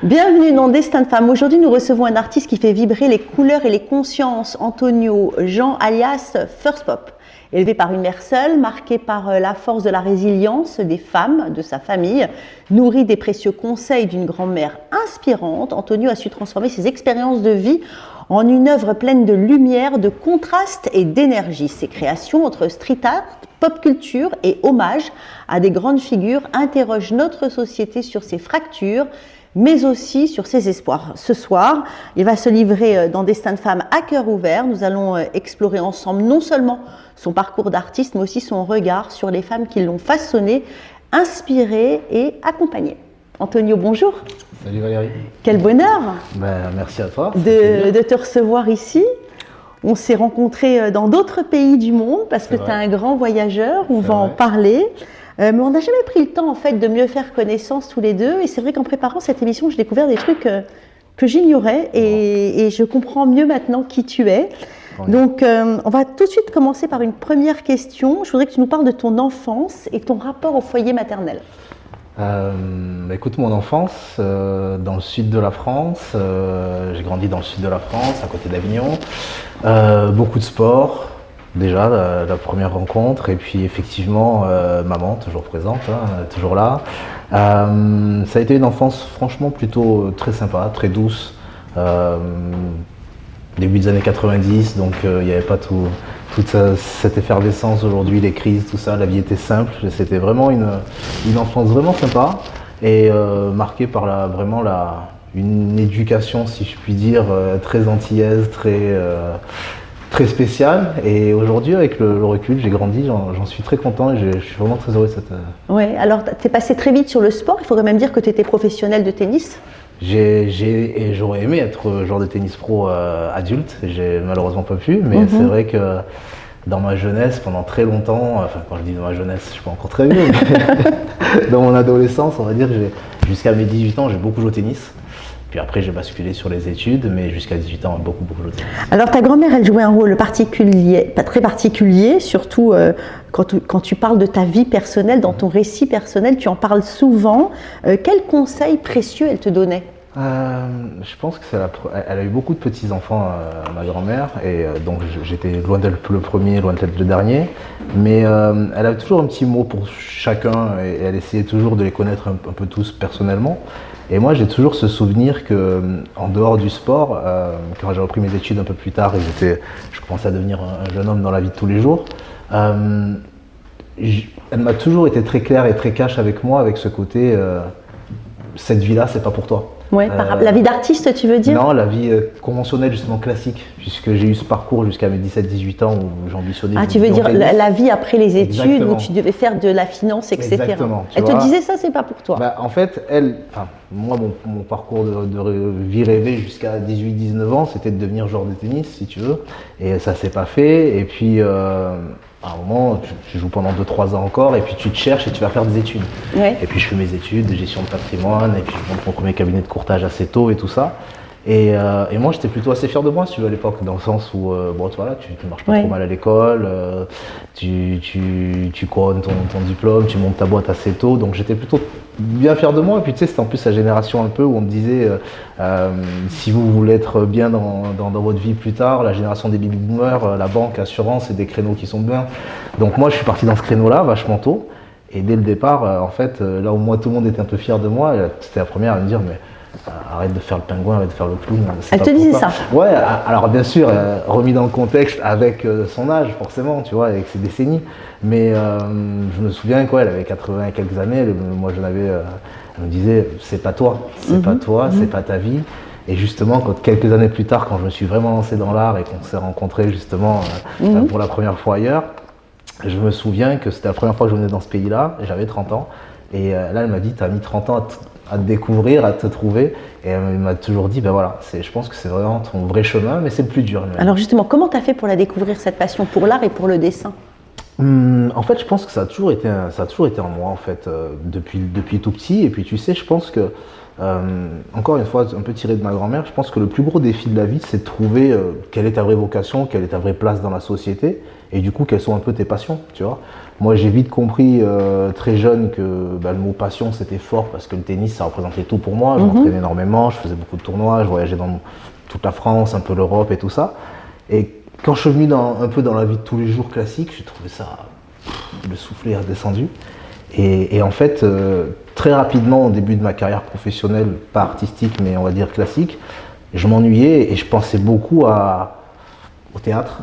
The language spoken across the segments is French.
Bienvenue dans Destin de femme. Aujourd'hui, nous recevons un artiste qui fait vibrer les couleurs et les consciences, Antonio Jean alias First Pop. Élevé par une mère seule, marqué par la force de la résilience des femmes, de sa famille, nourri des précieux conseils d'une grand-mère inspirante, Antonio a su transformer ses expériences de vie en une œuvre pleine de lumière, de contraste et d'énergie. Ses créations entre street art, pop culture et hommage à des grandes figures interrogent notre société sur ses fractures, mais aussi sur ses espoirs. Ce soir, il va se livrer dans Destin de femme à cœur ouvert. Nous allons explorer ensemble non seulement son parcours d'artiste, mais aussi son regard sur les femmes qui l'ont façonné, inspiré et accompagné. Antonio, bonjour. Salut Valérie. Quel bonheur merci à toi de te recevoir ici. On s'est rencontrés dans d'autres pays du monde parce que tu es un grand voyageur, on va en parler. Mais on n'a jamais pris le temps en fait de mieux faire connaissance tous les deux. Et c'est vrai qu'en préparant cette émission, j'ai découvert des trucs que j'ignorais et je comprends mieux maintenant qui tu es. Oui. Donc on va tout de suite commencer par une première question. Je voudrais que tu nous parles de ton enfance et ton rapport au foyer maternel. Écoute, mon enfance dans le sud de la France, j'ai grandi dans le sud de la France, à côté d'Avignon, beaucoup de sport, déjà la première rencontre, et puis effectivement maman, toujours présente, toujours là. Ça a été une enfance franchement plutôt très sympa, très douce, début des années 90, donc il n'y avait pas toute cette effervescence aujourd'hui, les crises, tout ça, la vie était simple. C'était vraiment une enfance vraiment sympa et marquée par une éducation, si je puis dire, très antillaise, très spéciale. Et aujourd'hui, avec le recul, j'ai grandi, j'en suis très content et je suis vraiment très heureux de cette... Oui, alors tu es passé très vite sur le sport, il faudrait même dire que tu étais professionnel de tennis. J'aurais aimé être joueur de tennis pro adulte, j'ai malheureusement pas pu, mais c'est vrai que dans ma jeunesse, pendant très longtemps, enfin quand je dis dans ma jeunesse, je suis pas encore très vieux, mais dans mon adolescence, on va dire, jusqu'à mes 18 ans, j'ai beaucoup joué au tennis. Puis après, j'ai basculé sur les études, mais jusqu'à 18 ans, beaucoup joué au tennis. Alors ta grand-mère, elle jouait un rôle particulier, très particulier, surtout quand tu parles de ta vie personnelle, dans ton récit personnel, tu en parles souvent. Quels conseils précieux elle te donnait ? Je pense que elle a eu beaucoup de petits-enfants, ma grand-mère, et donc j'étais loin d'être le premier, loin d'être le dernier, mais elle avait toujours un petit mot pour chacun, et elle essayait toujours de les connaître un peu tous personnellement. Et moi j'ai toujours ce souvenir que, en dehors du sport, quand j'ai repris mes études un peu plus tard et je commençais à devenir un jeune homme dans la vie de tous les jours, elle m'a toujours été très claire et très cash avec moi, avec ce côté cette vie-là, c'est pas pour toi. Ouais, la vie d'artiste, tu veux dire ? Non, la vie conventionnelle, justement classique, puisque j'ai eu ce parcours jusqu'à mes 17-18 ans où j'ambitionnais. Ah, tu veux dire la vie après les études, où tu devais faire de la finance, etc. Exactement. Elle te disait ça, c'est pas pour toi ? En fait, moi, mon parcours de vie rêvée jusqu'à 18-19 ans, c'était de devenir joueur de tennis, si tu veux. Et ça s'est pas fait. Et puis, à un moment, tu joues pendant 2-3 ans encore, et puis tu te cherches et tu vas faire des études. Ouais. Et puis je fais mes études de gestion de patrimoine, et puis je monte mon premier cabinet de courtage assez tôt et tout ça. Et moi, j'étais plutôt assez fier de moi, si tu veux, à l'époque, dans le sens où, voilà, tu marches pas trop mal à l'école, tu couronnes ton diplôme, tu montes ta boîte assez tôt, donc j'étais plutôt bien fier de moi. Et puis tu sais, c'était en plus la génération un peu où on me disait, si vous voulez être bien dans votre vie plus tard, la génération des baby boomers, la banque, assurance, c'est des créneaux qui sont bien. Donc moi, je suis parti dans ce créneau-là, vachement tôt. Et dès le départ, en fait, là où moi, tout le monde était un peu fier de moi, c'était la première à me dire, mais arrête de faire le pingouin, arrête de faire le clown. Elle te disait ça ? Ouais, alors bien sûr, remis dans le contexte avec son âge, forcément, tu vois, avec ses décennies. Mais je me souviens qu'elle avait 80 et quelques années, moi j'en avais, elle me disait, c'est pas toi, c'est pas toi, c'est pas ta vie. Et justement, quelques années plus tard, quand je me suis vraiment lancé dans l'art et qu'on s'est rencontrés justement pour la première fois ailleurs, je me souviens que c'était la première fois que je venais dans ce pays-là, j'avais 30 ans. Et là, elle m'a dit, tu as mis 30 ans à te découvrir, à te trouver. Et elle m'a toujours dit, voilà, je pense que c'est vraiment ton vrai chemin, mais c'est le plus dur. Alors justement, comment tu as fait pour la découvrir, cette passion pour l'art et pour le dessin ? En fait, je pense que ça a toujours été en moi, en fait, depuis tout petit. Et puis, tu sais, je pense que encore une fois, un peu tiré de ma grand-mère, je pense que le plus gros défi de la vie, c'est de trouver quelle est ta vraie vocation, quelle est ta vraie place dans la société, et du coup, quelles sont un peu tes passions, tu vois. Moi, j'ai vite compris très jeune que le mot passion, c'était fort, parce que le tennis, ça représentait tout pour moi. Je m'entraînais énormément, je faisais beaucoup de tournois, je voyageais dans toute la France, un peu l'Europe et tout ça. Et quand je suis venu un peu dans la vie de tous les jours classique, j'ai trouvé ça, le soufflet est redescendu. Et en fait, très rapidement, au début de ma carrière professionnelle, pas artistique, mais on va dire classique, je m'ennuyais et je pensais beaucoup au théâtre,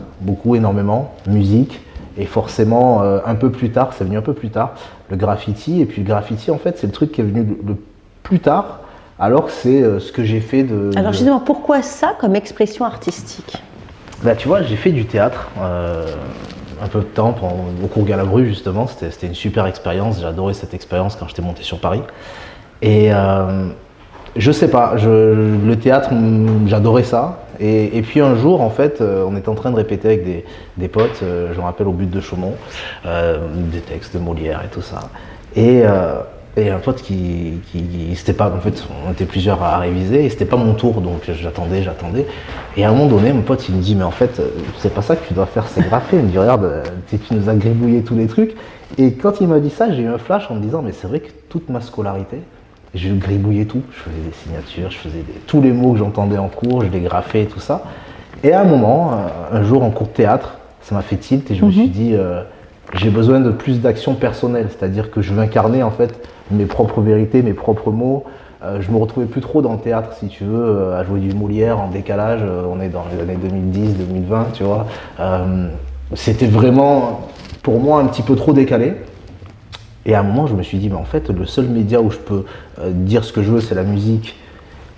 énormément, musique, et forcément, un peu plus tard, c'est venu un peu plus tard, le graffiti. Et puis le graffiti, en fait, c'est le truc qui est venu le plus tard, alors que c'est ce que j'ai fait de... Alors justement, pourquoi ça comme expression artistique? Bah, tu vois, j'ai fait du théâtre un peu de temps au cours Galabru, justement. C'était une super expérience. J'ai adoré cette expérience quand j'étais monté sur Paris. Et je sais pas, le théâtre, j'adorais ça. Et puis un jour, en fait, on était en train de répéter avec des potes, je me rappelle au but de Chaumont, des textes de Molière et tout ça. Et un pote c'était pas, en fait, on était plusieurs à réviser et c'était pas mon tour, donc j'attendais. Et à un moment donné, mon pote, il me dit, mais en fait, c'est pas ça que tu dois faire, c'est graffer. Il me dit, regarde, tu nous as gribouillé tous les trucs. Et quand il m'a dit ça, j'ai eu un flash en me disant, mais c'est vrai que toute ma scolarité, je gribouillais tout. Je faisais des signatures, je faisais tous les mots que j'entendais en cours, je les graffais et tout ça. Et à un moment, un jour en cours de théâtre, ça m'a fait tilt et je me suis dit, j'ai besoin de plus d'action personnelle, c'est-à-dire que je veux incarner en fait mes propres vérités, mes propres mots. Je me retrouvais plus trop dans le théâtre, si tu veux, à jouer du Molière en décalage. On est dans les années 2010, 2020, tu vois. C'était vraiment, pour moi, un petit peu trop décalé. Et à un moment, je me suis dit, mais en fait, le seul média où je peux dire ce que je veux, c'est la musique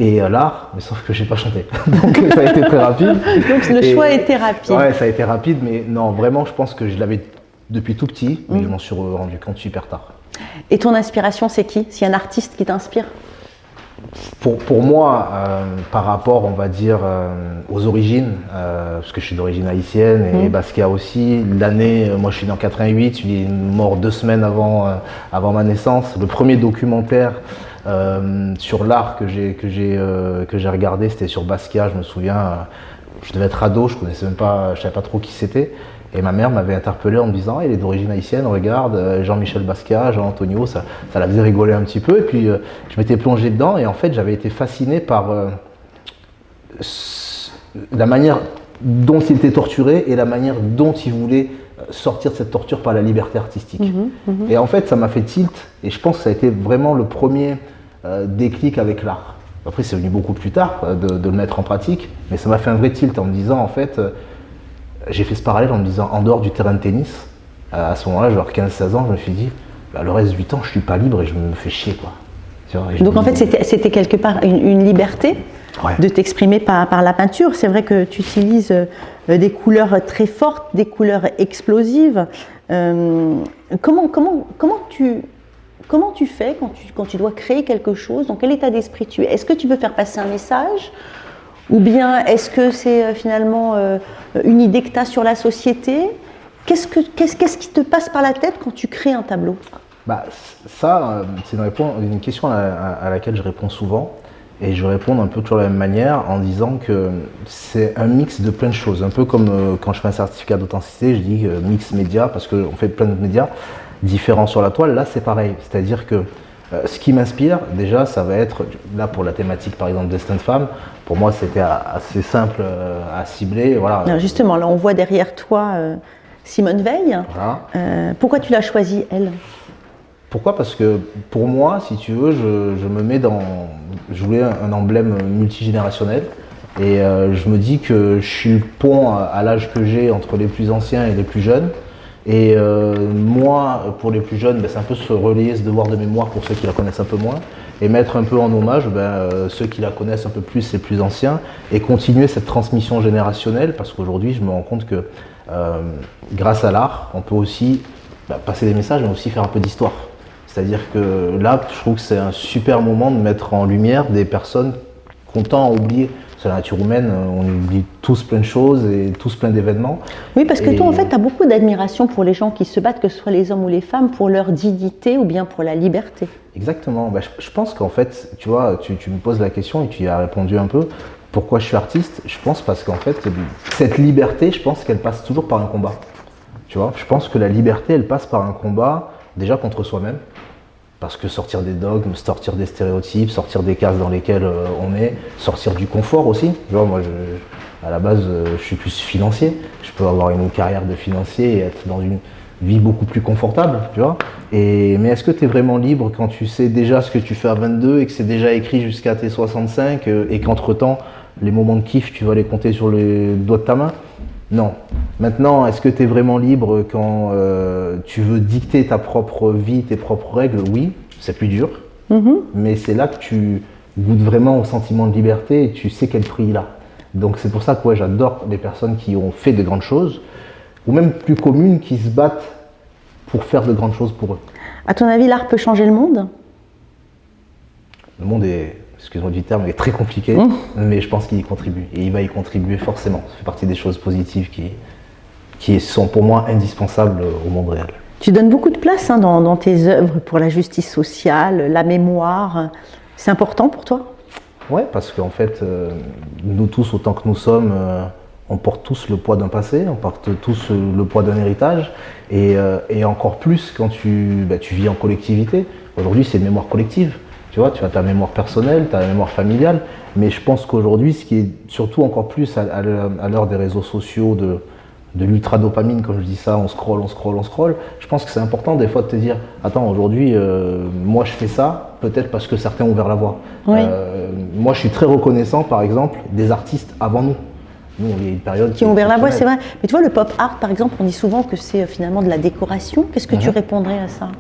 et l'art, mais sauf que j'ai pas chanté. Donc ça a été très rapide. Donc le choix a été rapide. Ouais, ça a été rapide, mais non, vraiment, je pense que je l'avais depuis tout petit, mais je m'en suis rendu compte super tard. Et ton inspiration, c'est qui? S'il y a un artiste qui t'inspire? Pour moi, par rapport, on va dire, aux origines, parce que je suis d'origine haïtienne et Basquiat aussi, l'année, moi je suis né en 88, je suis mort 2 semaines avant ma naissance. Le premier documentaire sur l'art que j'ai regardé, c'était sur Basquiat, je me souviens, je devais être ado, je savais pas trop qui c'était. Et ma mère m'avait interpellé en me disant il est d'origine haïtienne, regarde, Jean-Michel Basquiat, Jean-Antonio, ça la faisait rigoler un petit peu. Et puis je m'étais plongé dedans et en fait j'avais été fasciné par la manière dont il était torturé et la manière dont il voulait sortir de cette torture par la liberté artistique. Et en fait ça m'a fait tilt et je pense que ça a été vraiment le premier déclic avec l'art. Après c'est venu beaucoup plus tard de le mettre en pratique, mais ça m'a fait un vrai tilt en me disant en fait... j'ai fait ce parallèle en me disant, en dehors du terrain de tennis, à ce moment-là, genre 15-16 ans, je me suis dit, le reste du temps, je suis pas libre et je me fais chier, quoi. Tu vois, donc en fait, c'était quelque part une liberté de t'exprimer par la peinture. C'est vrai que tu utilises des couleurs très fortes, des couleurs explosives. Comment tu fais quand tu dois créer quelque chose? Dans quel état d'esprit tu es? Est-ce que tu veux faire passer un message? Ou bien est-ce que c'est finalement une idée que tu as sur la société? Qu'est-ce qui te passe par la tête quand tu crées un tableau? Ça, c'est une question à laquelle je réponds souvent. Et je réponds un peu toujours de la même manière en disant que c'est un mix de plein de choses. Un peu comme quand je fais un certificat d'authenticité, je dis mix média parce qu'on fait plein de médias différents sur la toile. Là, c'est pareil. C'est-à-dire que ce qui m'inspire, déjà, ça va être, là pour la thématique par exemple Destin de femme, pour moi c'était assez simple à cibler. Voilà. Alors justement, là on voit derrière toi Simone Veil. Voilà. Pourquoi tu l'as choisie, elle? Pourquoi? Parce que pour moi, si tu veux, je me mets dans... Je voulais un emblème multigénérationnel et je me dis que je suis le pont à l'âge que j'ai entre les plus anciens et les plus jeunes. Et moi, pour les plus jeunes, c'est un peu se relayer ce devoir de mémoire pour ceux qui la connaissent un peu moins et mettre un peu en hommage ceux qui la connaissent un peu plus, les plus anciens, et continuer cette transmission générationnelle parce qu'aujourd'hui, je me rends compte que grâce à l'art, on peut aussi passer des messages mais aussi faire un peu d'histoire. C'est-à-dire que là, je trouve que c'est un super moment de mettre en lumière des personnes qui ont tant oublié c'est la nature humaine, on oublie tous plein de choses et tous plein d'événements. Oui, parce que toi, en fait, tu as beaucoup d'admiration pour les gens qui se battent, que ce soit les hommes ou les femmes, pour leur dignité ou bien pour la liberté. Exactement. Bah, je pense qu'en fait, tu vois, tu me poses la question et tu y as répondu un peu. Pourquoi je suis artiste? Je pense parce qu'en fait, cette liberté, je pense qu'elle passe toujours par un combat. Tu vois, je pense que la liberté, elle passe par un combat déjà contre soi-même. Parce que sortir des dogmes, sortir des stéréotypes, sortir des cases dans lesquelles on est, sortir du confort aussi. Tu vois, moi, à la base, je suis plus financier. Je peux avoir une carrière de financier et être dans une vie beaucoup plus confortable, tu vois. Mais est-ce que tu es vraiment libre quand tu sais déjà ce que tu fais à 22 et que c'est déjà écrit jusqu'à tes 65 et qu'entre-temps, les moments de kiff, tu vas les compter sur les doigts de ta main? Non. Maintenant, est-ce que tu es vraiment libre quand tu veux dicter ta propre vie, tes propres règles? Oui, c'est plus dur. Mais c'est là que tu goûtes vraiment au sentiment de liberté et tu sais quel prix il a. Donc c'est pour ça que ouais, j'adore les personnes qui ont fait de grandes choses, ou même plus communes, qui se battent pour faire de grandes choses pour eux. À ton avis, l'art peut changer le monde? Le monde est, excuse-moi du terme, est très compliqué, mais je pense qu'il y contribue. Et il va y contribuer forcément. Ça fait partie des choses positives qui sont pour moi indispensables au monde réel. Tu donnes beaucoup de place dans tes œuvres pour la justice sociale, la mémoire. C'est important pour toi? Ouais, parce qu'en fait, nous tous, autant que nous sommes, on porte tous le poids d'un passé, on porte tous le poids d'un héritage, et encore plus quand tu vis en collectivité. Aujourd'hui, c'est une mémoire collective. Tu vois, tu as ta mémoire personnelle, tu as la mémoire familiale, mais je pense qu'aujourd'hui, ce qui est surtout encore plus à l'heure des réseaux sociaux, de l'ultra-dopamine, comme je dis ça, on scrolle, je pense que c'est important des fois de te dire, attends, aujourd'hui, moi je fais ça, peut-être parce que certains ont ouvert la voie. Oui. Moi je suis très reconnaissant, par exemple, des artistes avant nous. Nous, on est une période qui ont ouvert la voie, c'est vrai. Mais tu vois, le pop art, par exemple, on dit souvent que c'est finalement de la décoration. Qu'est-ce que tu répondrais à ça?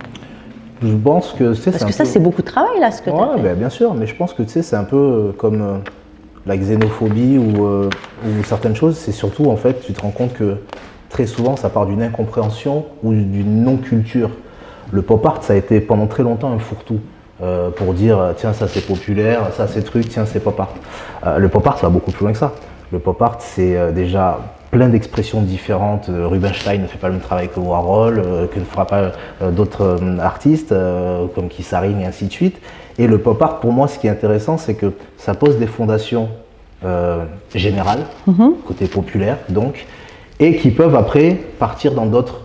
Je pense que c'est parce que ça, c'est beaucoup de travail là, ce que tu as fait. Ben, bien sûr, mais je pense que c'est un peu comme la xénophobie ou certaines choses. C'est surtout, en fait, tu te rends compte que très souvent, ça part d'une incompréhension ou d'une non-culture. Le pop art, ça a été pendant très longtemps un fourre-tout pour dire tiens, ça c'est populaire, ça c'est truc, tiens, c'est pop art. Le pop art, ça va beaucoup plus loin que ça. Le pop art, c'est déjà plein d'expressions différentes. Rubinstein ne fait pas le même travail que Warhol, que ne fera pas d'autres artistes comme Keith Haring et ainsi de suite. Et le pop art, pour moi, ce qui est intéressant, c'est que ça pose des fondations générales, côté populaire donc, et qui peuvent après partir dans d'autres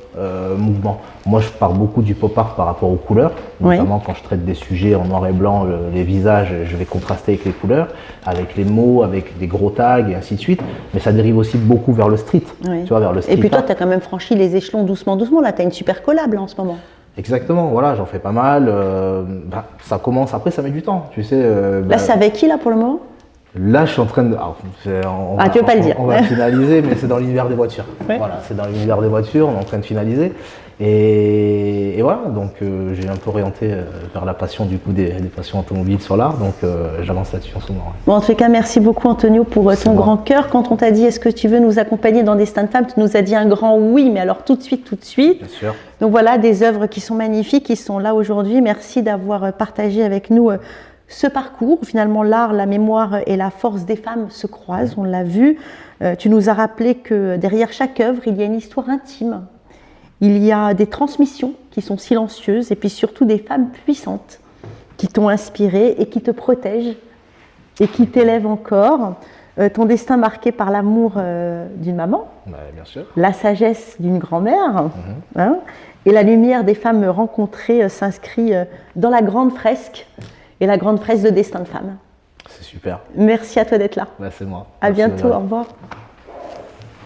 mouvements. Moi, je parle beaucoup du pop art par rapport aux couleurs, notamment quand je traite des sujets en noir et blanc, les visages, je vais contraster avec les couleurs, avec les mots, avec des gros tags et ainsi de suite. Mais ça dérive aussi beaucoup vers le street. Oui. Tu vois, vers le street et puis toi, art. tu as quand même franchi les échelons doucement. Là, tu as une super collab là, en ce moment. Exactement, voilà, j'en fais pas mal. Ça commence, après ça met du temps, tu sais. Là, c'est avec qui là pour le moment? Là, je suis en train de. Tu veux pas le dire. On va finaliser, mais c'est dans l'univers des voitures. Ouais. Voilà, c'est dans l'univers des voitures, on est en train de finaliser. Et voilà, donc j'ai un peu orienté vers la passion du coup des passions automobiles sur l'art, donc j'avance là-dessus en ce moment. Ouais. Bon, en tout cas, merci beaucoup Antonio pour ton grand cœur. Quand on t'a dit est-ce que tu veux nous accompagner dans Destin de Femme, tu nous as dit un grand oui, mais alors tout de suite. Bien sûr. Donc voilà, des œuvres qui sont magnifiques, qui sont là aujourd'hui. Merci d'avoir partagé avec nous ce parcours. Finalement, l'art, la mémoire et la force des femmes se croisent, on l'a vu. Tu nous as rappelé que derrière chaque œuvre, il y a une histoire intime. Il y a des transmissions qui sont silencieuses et puis surtout des femmes puissantes qui t'ont inspiré et qui te protègent et qui t'élèvent encore. Ton destin marqué par l'amour d'une maman, Bien sûr. la sagesse d'une grand-mère, et la lumière des femmes rencontrées s'inscrit dans la grande fresque et la grande fresque de Destin de Femme. C'est super. Merci à toi d'être là. C'est moi. À Merci, bientôt, au revoir.